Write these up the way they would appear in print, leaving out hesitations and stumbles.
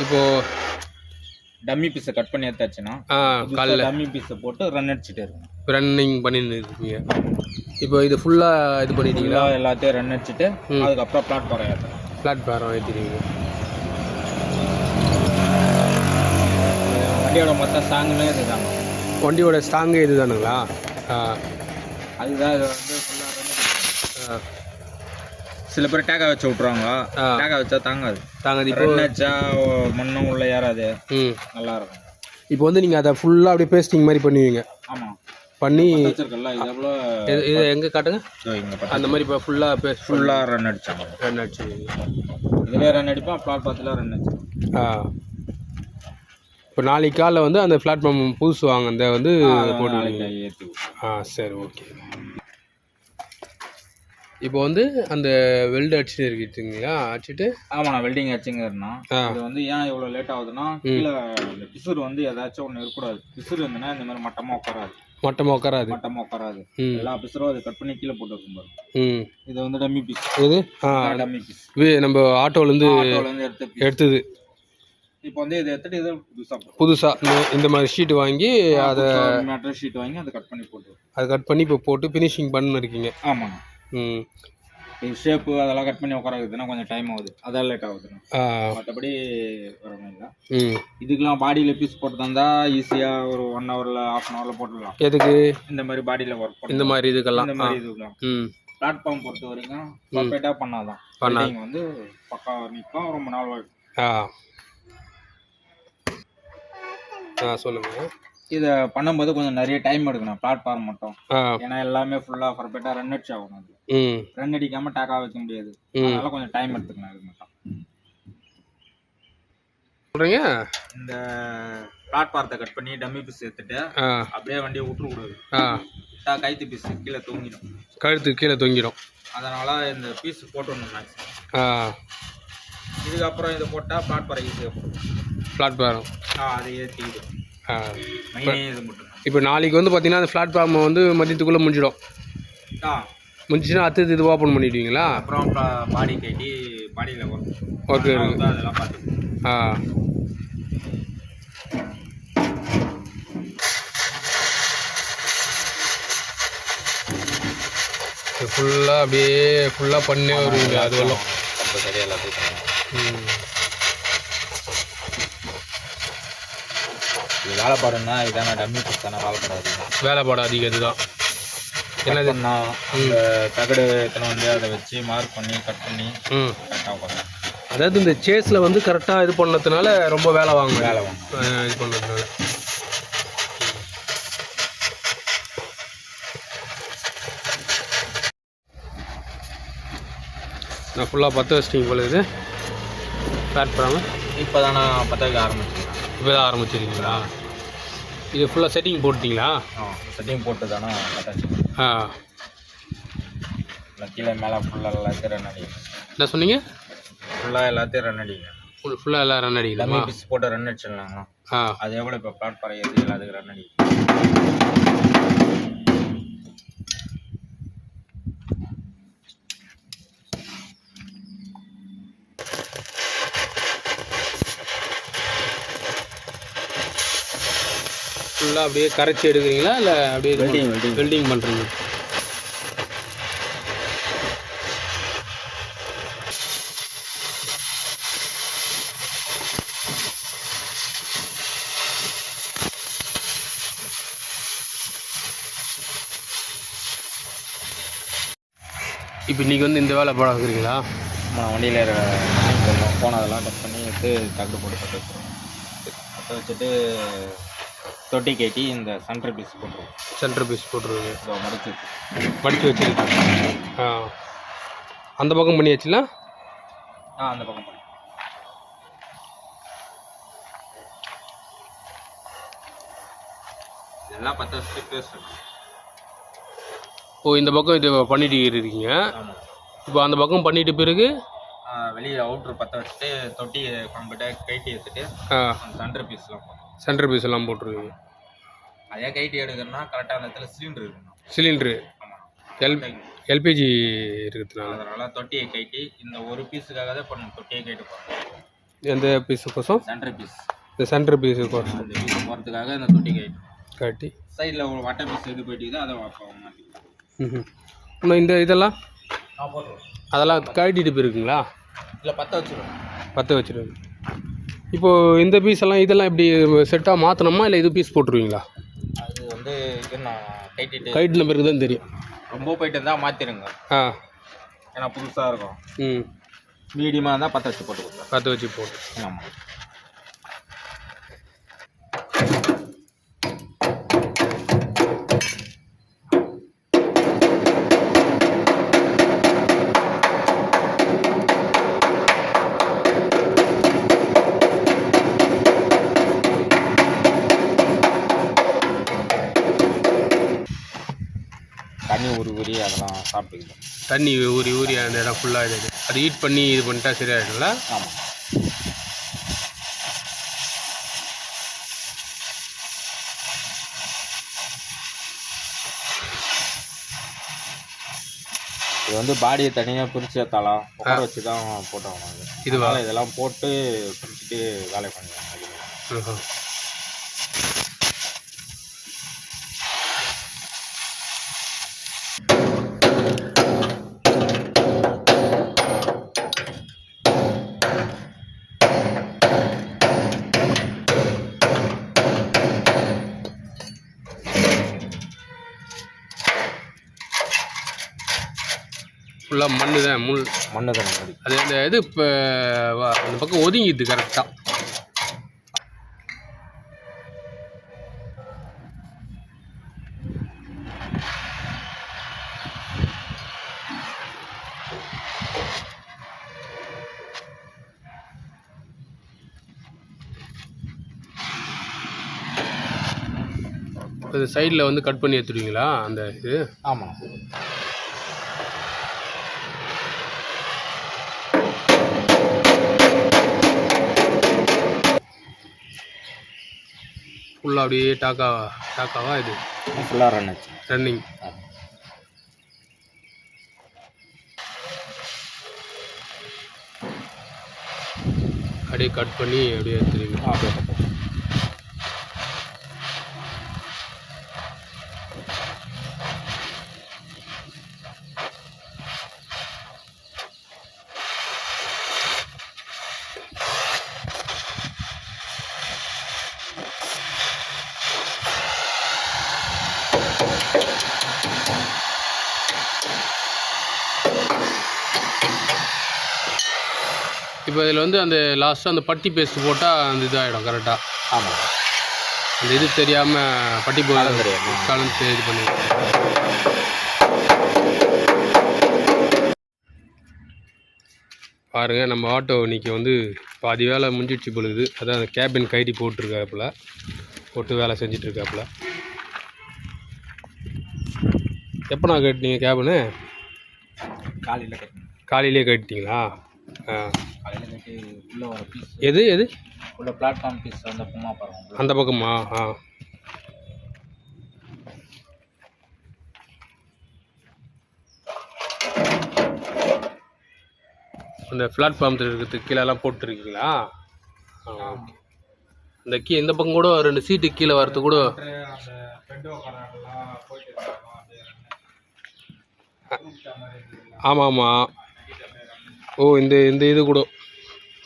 இப்போது டம்மி பீஸை கட் பண்ணி எடுத்தாச்சுன்னா காலைல டம்மி பீஸை போட்டு ரன் அடிச்சுட்டே இருக்கும். ரன்னிங் பண்ணிட்டு இருக்கீங்க. இப்போ இது ஃபுல்லாக இது பண்ணிட்டீங்களா? எல்லாத்தையும் ரன் அடிச்சுட்டு அதுக்கப்புறம் பிளாட்ஃபாரம் ஏற்றுறோம். பிளாட்ஃபாரம் ஏற்றிடுவீங்க. வண்டியோட மொத்த ஸ்டாங்குமே இதுதாங்க. வண்டியோட ஸ்டாங்கே இது தானுங்களா? அதுதான் இது வந்து ஃபுல்லாக ரன். சில பேர் டேக்கா வச்சு விட்ருவாங்க. டேக்கா வச்சா தாங்காது. இப்போ ரன் அடிச்சா மண்ணும் உள்ள ஏறாது. நல்லா இருக்கும். இப்போ வந்து நீங்கள் அதை ஃபுல்லாக அப்படியே பேஸ்டிங் மாதிரி பண்ணுவீங்க. ஆமாம், பண்ணி வச்சிருக்கல. இது எவ்வளோ இது எங்கே காட்டுங்க. அந்த மாதிரி இப்போ ஃபுல்லாக ரன் அடிச்சாங்க. ரன் அடிச்சு இதிலே ரன் அடிப்போம், பிளாட்ஃபாரத்தில் ரன் அடிச்சோம். இப்போ நாளைக்கு காலைல வந்து அந்த பிளாட்ஃபார்ம் புதுசு வாங்க அந்த வந்து போட்டு ஏற்றி. சரி, ஓகே. இப்போ வந்து அந்த வெல்டு அடிச்சுட்டு இருக்குங்களா? அடிச்சுட்டு ஆமாண்ணா, வெல்டிங் அடிச்சுங்கன்னா இது வந்து ஏன் இவ்வளோ லேட் ஆகுதுன்னா, கீழே இந்த பிசுறு வந்து ஏதாச்சும் ஒன்று இருக்கக்கூடாது. பிசுறு இருந்துன்னா இந்த மாதிரி மட்டமாக உட்காராது. எல்லா பிசுரும் அது கட் பண்ணி கீழே போட்டு இருக்கும் பாருங்க. இது வந்து டம்மி பீஸ். இது டம்மி பீஸ் நம்ம ஆட்டோலேருந்து எடுத்தது. இப்போ வந்து இதை எடுத்துட்டு இது புதுசாக இந்த மாதிரி ஷீட் வாங்கி அதை மேட்டர் ஷீட் வாங்கி அதை கட் பண்ணி இப்போ போட்டு ஃபினிஷிங் பண்ணிருக்கீங்க. ஆமாங்க. ஷேப்பு அதெல்லாம் கட் பண்ணி உட்காரதுன்னா கொஞ்சம் டைம் ஆகுது, அதான் லேட் ஆகுதுண்ணா. மற்றபடி வரணும் இல்லை. இதுக்கெல்லாம் பாடியில் பீஸ் போட்டு தந்தா ஈஸியாக ஒரு 1 ஹவரில் 1/2 ஹவரில் போட்டுடலாம். எதுக்கு? இந்த மாதிரி பாடியில் ஒர்க் பண்ண இந்த மாதிரி இதுக்கெல்லாம் பிளாட்ஃபார்ம் பொறுத்த வரைக்கும் பர்ஃபெக்டாக பண்ணாதான் வந்து பக்கா நிற்கும், ரொம்ப நாள் வரும். சொல்லுங்கள். இதை பண்ணும்போது கொஞ்சம் நிறைய டைம் எடுக்கணும் பிளாட்ஃபார்ம் மட்டும். ஏன்னா எல்லாமே ஃபுல்லாக பர்ஃபெக்டாக ரன் அடிச்சு ஆகணும். அது ரன் அடிக்காமல் டேக்கா வைக்க முடியாது. அதனால கொஞ்சம் டைம் எடுத்துக்கணும். இது மட்டும் சொல்கிறீங்க. இந்த பிளாட்ஃபாரத்தை கட் பண்ணி டம்மி பீஸ் எடுத்துட்டு அப்படியே வண்டியை விட்டுறக்கூடாது. கைத்து பீஸ் கீழே தொங்கிடும், கழுத்து கீழே தொங்கிடும். அதனால இந்த பீஸ் போட்டுடணும் மேக்ஸிமம். இதுக்கப்புறம் இதை போட்டால் பிளாட்ஃபாரம் ஈஸியாக போடும். பிளாட்ஃபாரம் அதை ஏற்றிக்கிடும். இப்போ நாளைக்கு வந்து பார்த்தீங்கன்னா அந்த பிளாட்ஃபார்ம் வந்து மதியத்துக்குள்ளே முடிஞ்சிடும். முடிஞ்சுன்னா அடுத்தது இது ஓப்பன் பண்ணிடுவீங்களா? அப்புறம் பாடி கட்டி பாடியில் ஒர்க் அதெல்லாம் பார்த்து ஃபுல்லாக அப்படியே ஃபுல்லாக பண்ணே வருவீங்க. அதுவெல்லாம் சரியாக எல்லாத்தையும் வேலைப்பாடுன்னா இதான டம்மி பீஸ் தானே. வேலைப்பாடு அதிகம். இதுதான் என்னதுன்னா அந்த தகடு எத்தனை வந்து அதை வச்சு மார்க் பண்ணி கட் பண்ணி கரெக்டாக உட்காந்து. அதாவது இந்த சேஸில் வந்து கரெக்டாக இது பண்ணதுனால ரொம்ப வேலை வாங்க இது பண்ணதுனால. நான் ஃபுல்லாக 10 வச்சிட்டிங்க போல. இது பிளாட்ஃபார்மு இப்போ தானே 10 வைக்க ஆரம்பிச்சிருக்கேன். இப்போ தான் ஆரம்பிச்சிருக்கீங்களா? இது ஃபுல்லாக செட்டிங் போட்டிங்களா? செட்டிங் போட்டு தானே கீழே மேலே ஃபுல்லாக எல்லாத்தையும் ரன் அடிங்க. என்ன சொன்னீங்க? ஃபுல்லாக எல்லாத்தையும் ரன் அடிங்க. ஃபுல்லாக எல்லாம் ரன் அடிக்கலாம். டம்மி பீஸ் போட்டு ரன் அடிச்சிடலாங்க. அது எவ்வளோ இப்போ பிளாட்ஃபாரம் ஏற்றி எல்லாத்துக்கும் ரன் அடிக்கும். ஃபுல்லாக அப்படியே கரைச்சி எடுக்கிறீங்களா இல்லை அப்படியே வெல்டிங் பண்ணுறீங்க? இப்போ இன்றைக்கி வந்து இந்த வேலை பார்க்குறீங்களா? நம்ம வண்டியில் போனதெல்லாம் கட் பண்ணி எடுத்து தகடு போட்டு பற்ற வச்சுருவோம். பற்ற வச்சுட்டு தொட்டி கட்டி இந்த சென்டர் பீஸ் போட்டுருவோம். மடித்து வச்சுருக்கேன். அந்த பக்கம் பண்ணியாச்சுல? அந்த பக்கம் பண்ணி இதெல்லாம் 10 வருஷத்துக்கு பேசணும். இந்த பக்கம் இது பண்ணிட்டு இருக்கீங்க. இப்போ அந்த பக்கம் பண்ணிட்டு பிறகு வெளியே அவுட்ரு 10 வச்சுட்டு தொட்டி கம்ப்ளீட்டாக கைட்டி எடுத்துட்டு சென்டர் பீஸ்லாம் போட்டுருவீங்க. அதே கைட்டி எடுக்கணும்னா கரெக்டாக அந்த இடத்துல சிலிண்டர் இருக்கணும். சிலிண்டரு எல்பிஜி இருக்கிறதுனால அதனால் தொட்டியை கைட்டி இந்த ஒரு பீஸுக்காக தான் பண்ணணும். தொட்டியை கைட்டு போகிறோம். எந்த பீஸுக்கோசம்? Centre piece. இந்த சென்டர் பீஸுக்கோசம் அந்த பீஸ் போகிறதுக்காக இந்த தொட்டி கட்டி சைடில் ஒரு வட்டை பீஸ் இது போயிட்டு அதை மாற்றிக்கலாம். இன்னும் இந்த இதெல்லாம் போட்டுருவோம். அதெல்லாம் கட்டிட்டு போயிருக்குங்களா? இல்லை பற்ற வச்சுருவோம். பற்ற வச்சுருங்க. இப்போது இந்த பீஸ் எல்லாம் இதெல்லாம் எப்படி செட்டாக மாற்றணுமா இல்லை இது பீஸ் போட்டுருவீங்களா? அது வந்து இது நான் கைட்டின பிறகு தான் தெரியும். ரொம்ப போயிட்டு இருந்தால் மாற்றிடுங்க. ஏன்னா புதுசாக இருக்கும். மீடியமாக இருந்தால் பற்ற வச்சு போட்டு கொடுத்தேன். பற்ற வச்சு போட்டு. ஆமாம். தண்ணி ஊறி அதெல்லாம் சாப்பிட்டுக்கிட்டோம். தண்ணி ஊறி அந்த இடம் ஃபுல்லாக இது அது ஹீட் பண்ணி இது பண்ணிட்டா சரியாயிடும்ல? ஆமாம். இது வந்து பாடியை தனியாக பிரித்து ஏற்றலாம், உட்கார வச்சு தான் போட்டாங்க. இதெல்லாம் போட்டு பிரிச்சுட்டு வேலை பண்ணுவாங்க. ஃபுல்லாக மண்ணு தான், மண்ணு தான். அது அந்த இது இப்போ அந்த பக்கம் ஒதுங்கிது கரெக்டாக. இது சைடில் வந்து கட் பண்ணி எடுத்துடுவீங்களா அந்த இது? ஆமாம். ஃபுல்லாக அப்படியே டாக்காவா இது ஃபுல்லாக ரன்னிங். அப்படியே கட் பண்ணி அப்படியே எடுத்துருவீங்க. இப்போ இதில் வந்து அந்த லாஸ்ட்டாக அந்த பட்டி பேஸ்ட் போட்டால் அந்த இதாகிடும் கரெக்டாக. ஆமாம். அந்த இது தெரியாமல் பட்டி கலந்து இது பண்ணி பாருங்கள். நம்ம ஆட்டோ இன்றைக்கி வந்து பாதி வேலை முடிஞ்சிடுச்சு பொழுது. அதான் அந்த கேபின் கைட்டி போட்டிருக்காப்புல, போட்டு வேலை செஞ்சிட்ருக்காப்புல. எப்போண்ணா கட்டினீங்க கேபினு? காலையிலே கட்டிட்டீங்களா? காலையில் கட்டி உள்ளே வர பீஸ் எது உள்ள பிளாட்ஃபார்ம் பீஸ் அந்த பக்கமாக பாருங்க. அந்த பக்கமா? அந்த பிளாட்ஃபார்ம் இருக்கிறதுக்கு கீழெல்லாம் போட்டுருக்கீங்களா? ஓகே. அந்த இந்த பக்கம் கூட 2 சீட்டு கீழே வரது கூட. ஆமாம். ஓ, இந்த இது கூட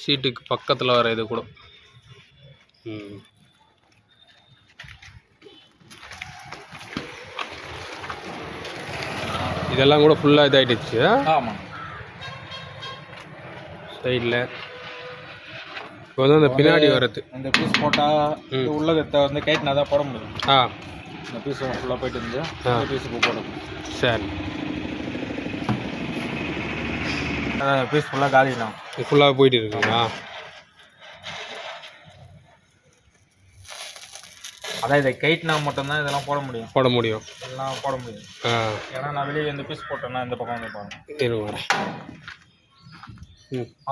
சீட்டுக்கு பக்கத்தில் வர இது கூட. இதெல்லாம் கூட ஃபுல்லாக இதாகிடுச்சு. ஆமாம். சைடில் இப்போ வந்து அந்த பின்னாடி வர்றது இந்த பீஸ் போட்டால் உள்ளகத்தை வந்து கைட்டினா தான் போட முடியும். இந்த பீஸ் ஃபுல்லாக போயிட்டு இருந்து இந்த பீஸுக்கு போடணும். சரி. பீஸ் ஃபுல்லாக காலினா ஃபுல்லாக போயிட்டு இருக்குங்களா? அதான் இதை கைட்னா மட்டும்தான் இதெல்லாம் போட முடியும். இதெல்லாம் போட முடியும். ஏன்னா நான் வெளியே இந்த பீஸ் போட்டேன்னா இந்த பக்கம் வந்து பாருங்க.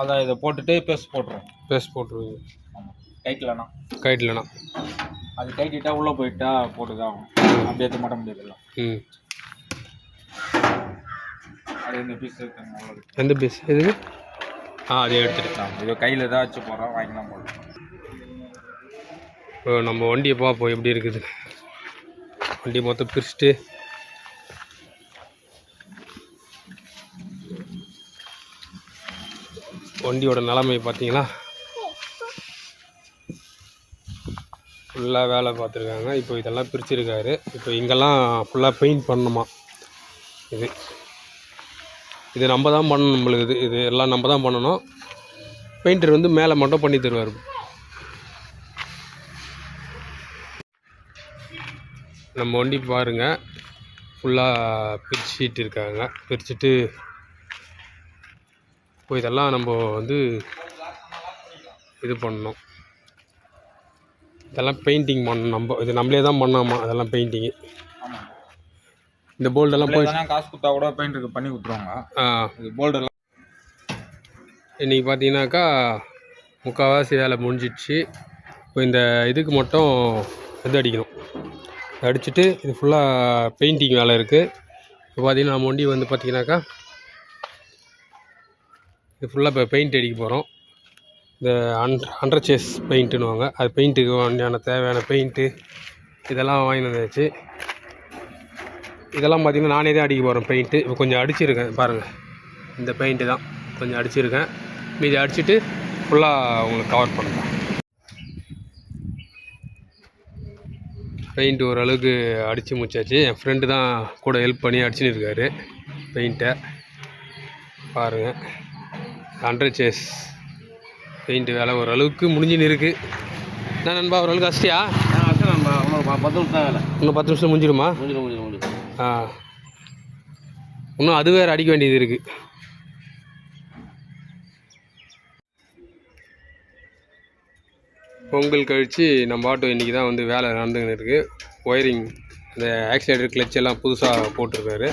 அதான் இதை போட்டுட்டு பேஸ்ட் போட்டுருவீங்க. ஆமாம். கைட்லனா அது கைட்டிட்டா உள்ளே போயிட்டா போட்டுதான் ஆகும். அப்படி எடுத்து மாட்ட முடியாதுல்ல. அது இந்த பீஸ் எந்த பீஸ்? எது? அதை எடுத்துட்டு இது கையில் தான் வச்சு போகிறோம், வாங்கிக்கலாம் போடுறோம். இப்போ நம்ம வண்டியை பார்ப்போம் எப்படி இருக்குது. வண்டி மொத்தம் பிரிச்சுட்டு வண்டியோட நிலைமை பார்த்தீங்களா, ஃபுல்லாக வேலை பார்த்துருக்காங்க. இப்போ இதெல்லாம் பிரிச்சுருக்காரு. இப்போ இங்கெல்லாம் ஃபுல்லாக பெயிண்ட் பண்ணணுமா. இது நம்ம தான் பண்ணணும். நம்மளுக்கு இது எல்லாம் நம்ம தான் பண்ணணும். பெயிண்டர் வந்து மேலே மட்டும் பண்ணி தருவார். நம்ம வண்டி பாருங்கள், ஃபுல்லாக பிரிச்சுட்டு இருக்காங்க. பிரிச்சுட்டு இப்போ இதெல்லாம் நம்ம வந்து இது பண்ணணும். இதெல்லாம் பெயிண்டிங் பண்ணணும். இது நம்மளே தான் பண்ணாமா அதெல்லாம் பெயிண்டிங்கு. இந்த போல்டெல்லாம் போய் காசு கொடுத்தா கூட பெயிண்டருக்கு பண்ணி கொடுத்துருவாங்க. இது போல்டெல்லாம் இன்றைக்கி பார்த்தீங்கன்னாக்கா முக்கால்வாசி வேலை முடிஞ்சிடுச்சு. இப்போ இந்த இதுக்கு மட்டும் இது அடிக்கணும். அடிச்சுட்டு இது ஃபுல்லாக பெயிண்டிங் வேலை இருக்குது. இப்போ பார்த்தீங்கன்னா நம்ம வண்டி வந்து பார்த்திங்கனாக்கா இது ஃபுல்லாக இப்போ பெயிண்ட் அடிக்க போகிறோம். இந்த அண்டர் சேஸ் பெயிண்ட்டுன்னுவாங்க. அது பெயிண்ட்டுக்கு வண்டியான தேவையான பெயிண்ட்டு இதெல்லாம் வாங்கி வந்தாச்சு. இதெல்லாம் பார்த்திங்கன்னா நானே தான் அடிக்க போகிறேன் பெயிண்ட்டு. இப்போ கொஞ்சம் அடிச்சிருக்கேன் பாருங்கள். இந்த பெயிண்ட்டு தான் கொஞ்சம் அடிச்சிருக்கேன். மீதி அடிச்சுட்டு ஃபுல்லாக உங்களுக்கு கவர் பண்ணுறேன். பெயிண்ட் ஓரளவுக்கு அடித்து முடிச்சாச்சு. என் ஃப்ரெண்டு தான் கூட ஹெல்ப் பண்ணி அடிச்சுன்னு இருக்காரு பெயிண்ட்டை. பாருங்கள், அண்டர் சேஸ் பெயிண்ட்டு வேலை ஓரளவுக்கு முடிஞ்சுன்னு இருக்குது. என்ன நண்பா, ஓரளவுக்கு அடிச்சிட்டியா? நம்ம 10 நிமிஷம் தான் வேலை. இன்னும் 10 நிமிஷம் முடிஞ்சிடுமா? முடியும். இன்னும் அது வேறு அடிக்க வேண்டியது இருக்குது. பொங்கல் கழித்து நம்ம ஆட்டோ இன்றைக்கி தான் வந்து வேலை நடந்துக்கின்னு இருக்குது. ஒயரிங், இந்த ஆக்சிலேட்டர் கிளச் எல்லாம் புதுசாக போட்டிருக்காரு.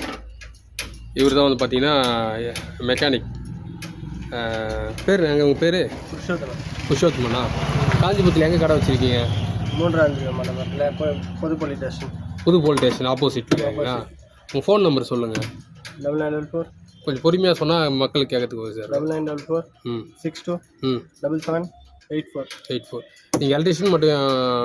இவர் தான் வந்து பார்த்திங்கன்னா மெக்கானிக். பேர் எங்கே உங்கள் பேர்? புருஷோத்தமனா? காஞ்சிபுரத்தில் எங்கே கடை வச்சுருக்கீங்க? 3ஆம் மண்டபத்தில் புது போலீஸ் ஸ்டேஷன். புது போலீஸ் ஸ்டேஷன் ஆப்போசிட்டில். உங்கள் ஃபோன் நம்பர் சொல்லுங்கள். 9944. கொஞ்சம் பொறுமையாக சொன்னால் மக்களுக்கு கேட்கறதுக்கு போகுது சார். 9944 62 7784. நீங்கள் எலக்ட்ரிஷியன் மட்டும்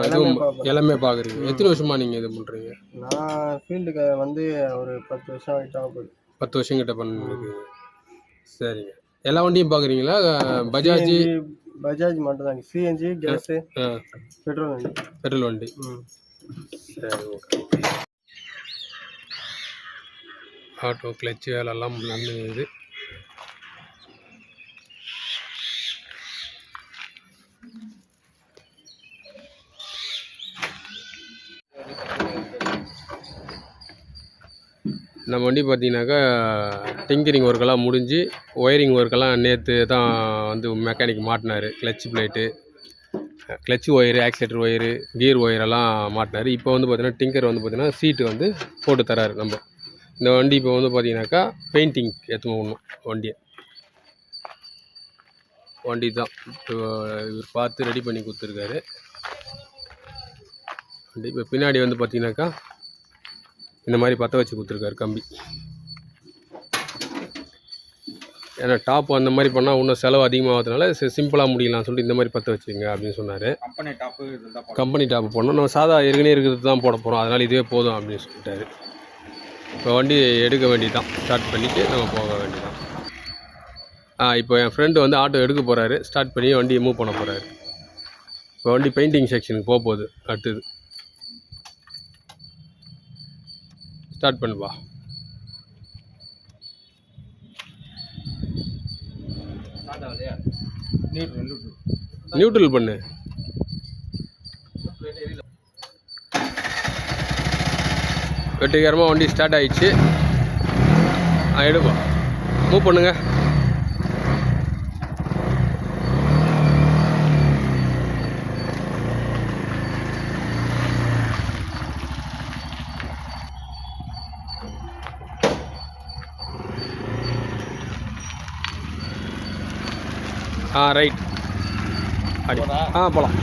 இதுவும் எல்லாமே பார்க்குறீங்க. எத்தனை வருஷமாக நீங்கள் இது பண்ணுறீங்க? நான் ஃபீல்டுக்கு வந்து ஒரு 10 வருஷம் ஆகிட்டா போகுது. 10 வருஷம் கிட்ட பண்ணிருக்கீங்க. சரிங்க. எல்லா வண்டியும் பார்க்குறீங்களா? பஜாஜ் மட்டும் தான். சிஎன்ஜி, கேஸு, பெட்ரோல் வண்டி. சரி, ஓகே. ஆட்டோ கிளச்சு வேலைலாம் நடந்துது. நம்ம வண்டி பார்த்தீங்கன்னாக்கா டிங்கரிங் ஒர்க்கெல்லாம் முடிஞ்சு ஒயரிங் ஒர்க்கெல்லாம் நேற்று தான் வந்து மெக்கானிக் மாட்டினார். Clutch plate, clutch wire, accelerator wire, gear ஒயரெல்லாம் மாட்டினார். இப்போ வந்து பார்த்திங்கன்னா டிங்கர் வந்து பார்த்திங்கன்னா சீட்டு வந்து போட்டு தராரு. நம்ம இந்த வண்டி இப்போ வந்து பார்த்திங்கனாக்கா பெயிண்டிங் எடுத்து போகணும் வண்டி தான் இப்போ இவர் பார்த்து ரெடி பண்ணி கொடுத்துருக்காரு வண்டி. இப்போ பின்னாடி வந்து பார்த்திங்கனாக்கா இந்த மாதிரி பற்ற வச்சு கொடுத்துருக்காரு கம்பி. ஏன்னா டாப் அந்த மாதிரி பண்ணால் இன்னும் செலவு அதிகமாகிறதுனால சிம்பிளாக முடியலாம்னு சொல்லிட்டு இந்த மாதிரி பற்ற வச்சுங்க அப்படின்னு சொன்னார். கம்பெனி டாப்பு போடணும். நம்ம சாதா ஏற்கனவே இருக்கிறது தான் போட போகிறோம், அதனால் இதுவே போதும் அப்படின்னு சொல்லிட்டாரு. இப்போ வண்டி எடுக்க வேண்டியதான், ஸ்டார்ட் பண்ணிவிட்டு நம்ம போக வேண்டியதான். இப்போ என் ஃப்ரெண்டு வந்து ஆட்டோ எடுக்க போகிறாரு. ஸ்டார்ட் பண்ணி வண்டியை மூவ் பண்ண போகிறாரு. இப்போ வண்டி பெயிண்டிங் செக்ஷனுக்கு போக போகுது. அடுத்தது ஸ்டார்ட் பண்ணுவா. நியூட்ரல் பண்ணு. வெற்றிகரமாக வண்டி ஸ்டார்ட் ஆகிடுச்சு. எடுப்பா, மூவ் பண்ணுங்க. ரைட். போகலாம்.